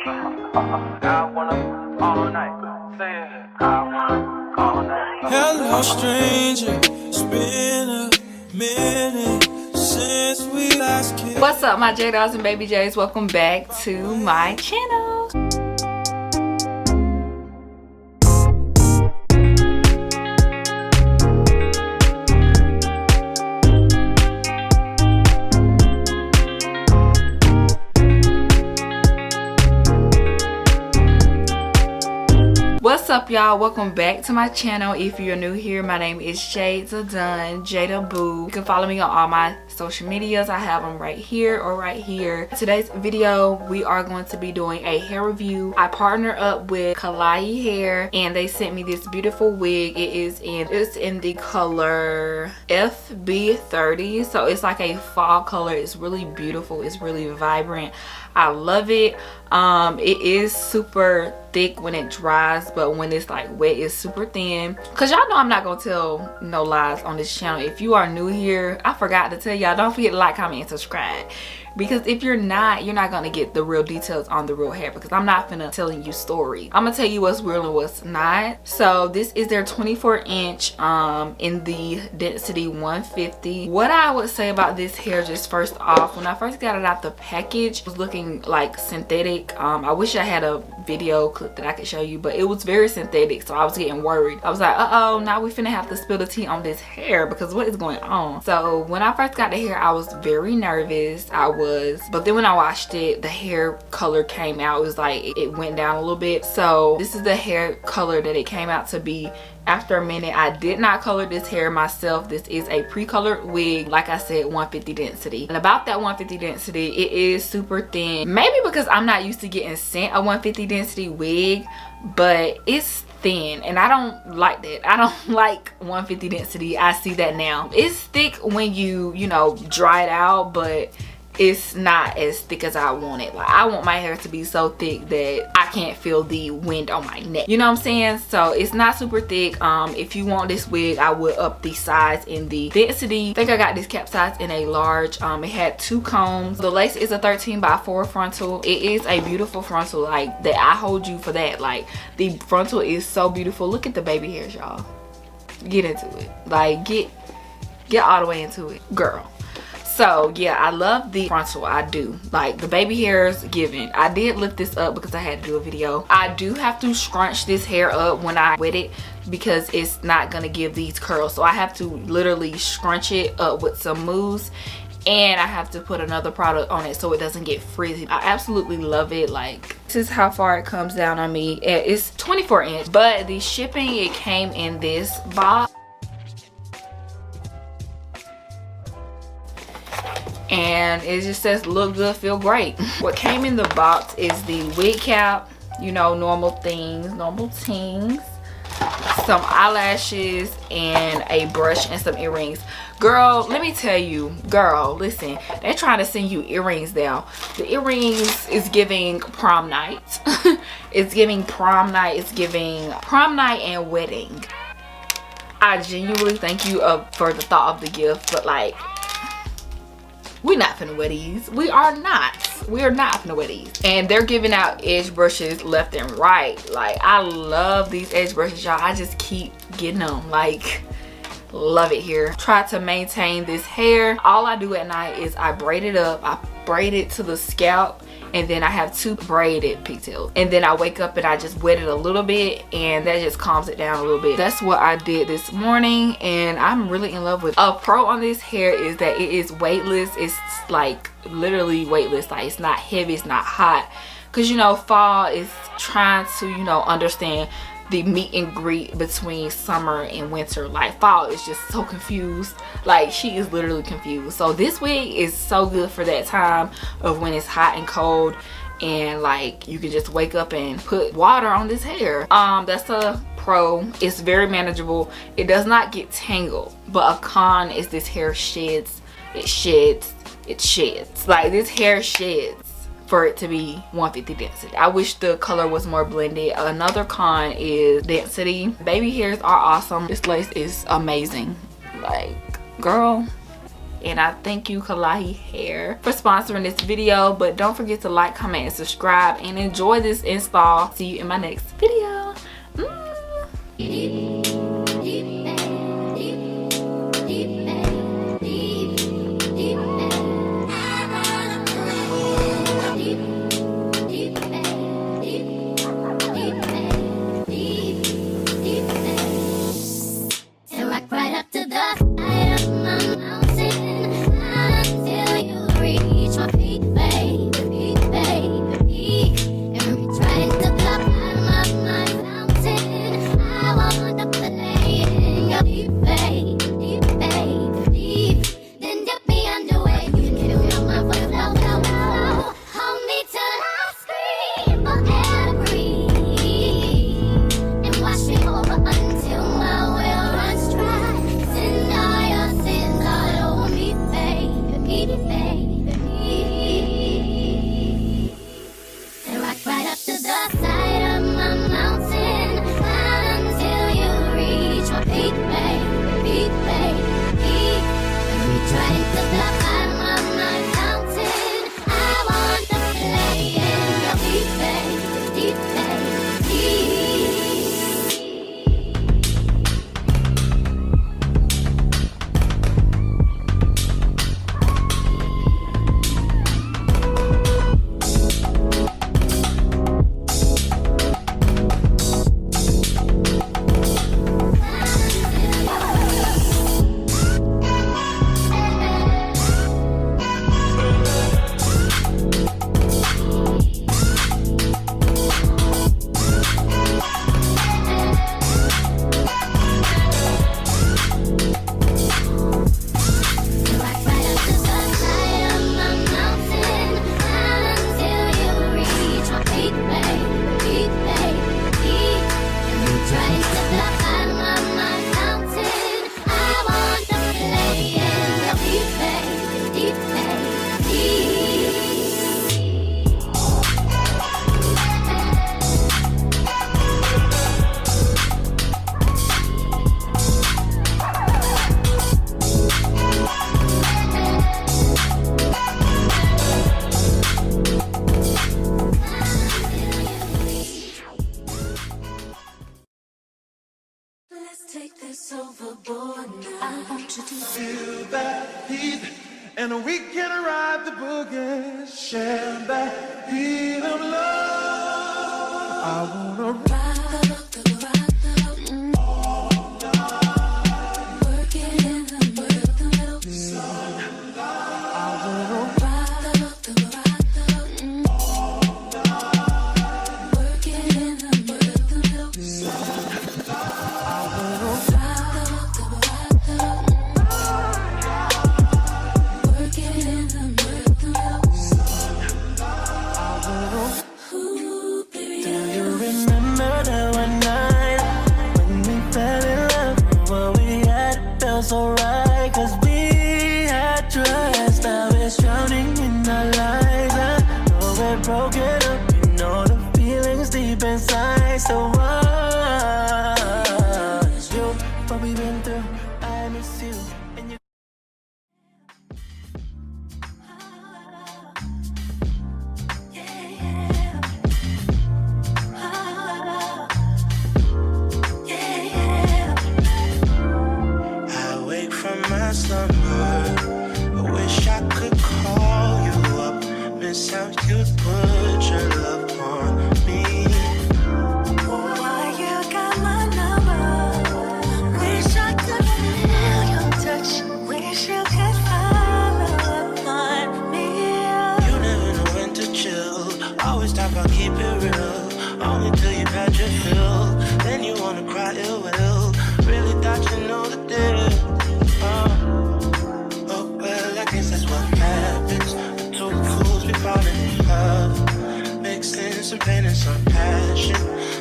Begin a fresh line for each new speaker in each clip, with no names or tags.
Hello stranger, it's been a minute since we last kissed.
What's up my J-Dolls and baby J's? Welcome back to my channel. What's up y'all? Welcome back to my channel. If you're new here, my name is JadaBoo. You can follow me on all my social medias. I have them right here or right here. Today's video we are going to be doing a hair review. I partnered up with Klaiyi Hair and they sent me this beautiful wig. It's in the color FB30, so it's like a fall color. It's really beautiful, it's really vibrant. I love it. It is super thick when it dries, but when it's like wet it's super thin. Cause y'all know I'm not gonna tell no lies on this channel. If you are new here, I forgot to tell y'all, don't forget to like, comment, and subscribe. Because if you're not gonna get the real details on the real hair, because I'm not finna telling you story. I'm gonna tell you what's real and what's not. So this is their 24-inch in the density 150. What I would say about this hair, just first off, when I first got it out the package, it was looking like synthetic. I wish I had a video clip that I could show you, but it was very synthetic, so I was getting worried. I was like, uh-oh, now we finna have to spill the tea on this hair, because what is going on? So when I first got the hair, I was very nervous. But then when I washed it, the hair color came out. It was like it went down a little bit. So this is the hair color that it came out to be. After a minute, I did not color this hair myself. This is a pre-colored wig, like I said, 150 density. And about that 150 density, it is super thin. Maybe because I'm not used to getting sent a 150 density wig, but it's thin and I don't like that. I don't like 150 density. I see that now. It's thick when you know, dry it out, but it's not as thick as I want it. Like, I want my hair to be so thick that I can't feel the wind on my neck, you know what I'm saying? So it's not super thick. If you want this wig, I would up the size in the density. I think I got this cap size in a large. It had 2 combs. The lace is a 13x4 frontal. It is a beautiful frontal, like that. I hold you for that. Like, the frontal is so beautiful. Look at the baby hairs, y'all. Get into it. Like, get all the way into it, girl. So yeah, I love the frontal. I do. Like, the baby hairs given. I did lift this up because I had to do a video. I do have to scrunch this hair up when I wet it because it's not gonna give these curls. So I have to literally scrunch it up with some mousse, and I have to put another product on it so it doesn't get frizzy. I absolutely love it. Like, this is how far it comes down on me. It's 24-inch, but the shipping, it came in this box. And it just says look good, feel great. What came in the box is the wig cap, you know, normal things, some eyelashes, and a brush and some earrings. Girl, let me tell you, girl, listen, they're trying to send you earrings now. The earrings is giving prom night. It's giving prom night. It's giving prom night and wedding. I genuinely thank you for the thought of the gift, but like, we're not finna wear these. We are not finna wear these. And they're giving out edge brushes left and right. Like, I love these edge brushes, y'all. I just keep getting them. Like, love it here. Try to maintain this hair. All I do at night is I braid it up. I braid it to the scalp, and then I have 2 braided pigtails, and then I wake up and I just wet it a little bit, and that just calms it down a little bit. That's what I did this morning, and I'm really in love with it. A pro on this hair is that it is weightless. It's like literally weightless. Like, it's not heavy, it's not hot, because you know, fall is trying to, you know, understand the meet and greet between summer and winter. Like, fall is just so confused. Like, she is literally confused. So this wig is so good for that time of when it's hot and cold, and like, you can just wake up and put water on this hair. That's a pro. It's very manageable. It does not get tangled. But a con is this hair sheds. It sheds. Like, this hair sheds for it to be 150 density. I wish the color was more blended. Another con is density. Baby hairs are awesome. This lace is amazing. Like, girl, And I thank you, Klaiyi Hair, for sponsoring this video. But don't forget to like, comment, and subscribe, and enjoy this install. See you in my next video.
Take this overboard now. I want you to feel that heat, and we can ride the boogie, share that beat of love. I wanna ride all night, working in the middle sun. I wanna ride all night, working in the middle sun. So right, cause we had trust. Now it's drowning in our lives. I know we're broken up, you know the feelings deep inside. So what's you, what we've been through, I miss you. And you my slumber, I wish I could call you up, miss how you'd put your love on me. Why you got my number? Wish I could feel your touch, wish you could follow up on me. You never know when to chill, always talk about keep it real, only till you've had your fill, then you wanna cry ill will. Really thought you know the deal. Oh, well, I guess that's what happens. The two fools be falling in love, mixing some pain and some passion.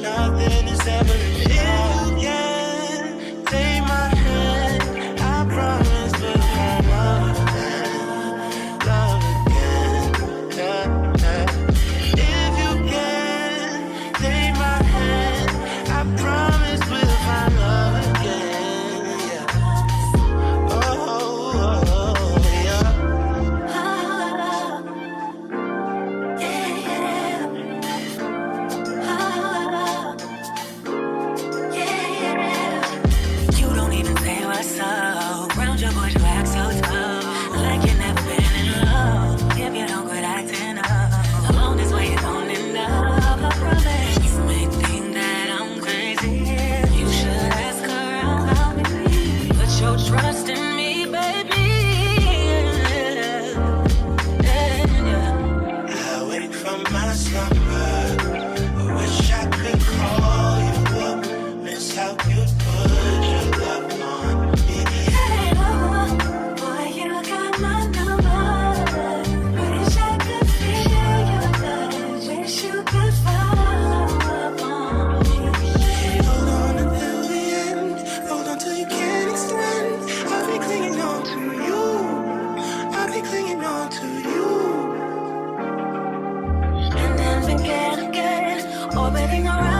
Nothing is ever enough. You can take my hand, I promise we'll fall love again. Yeah, yeah. If you can take my hand, I promise we'll find love again. Yeah. Oh, orbiting around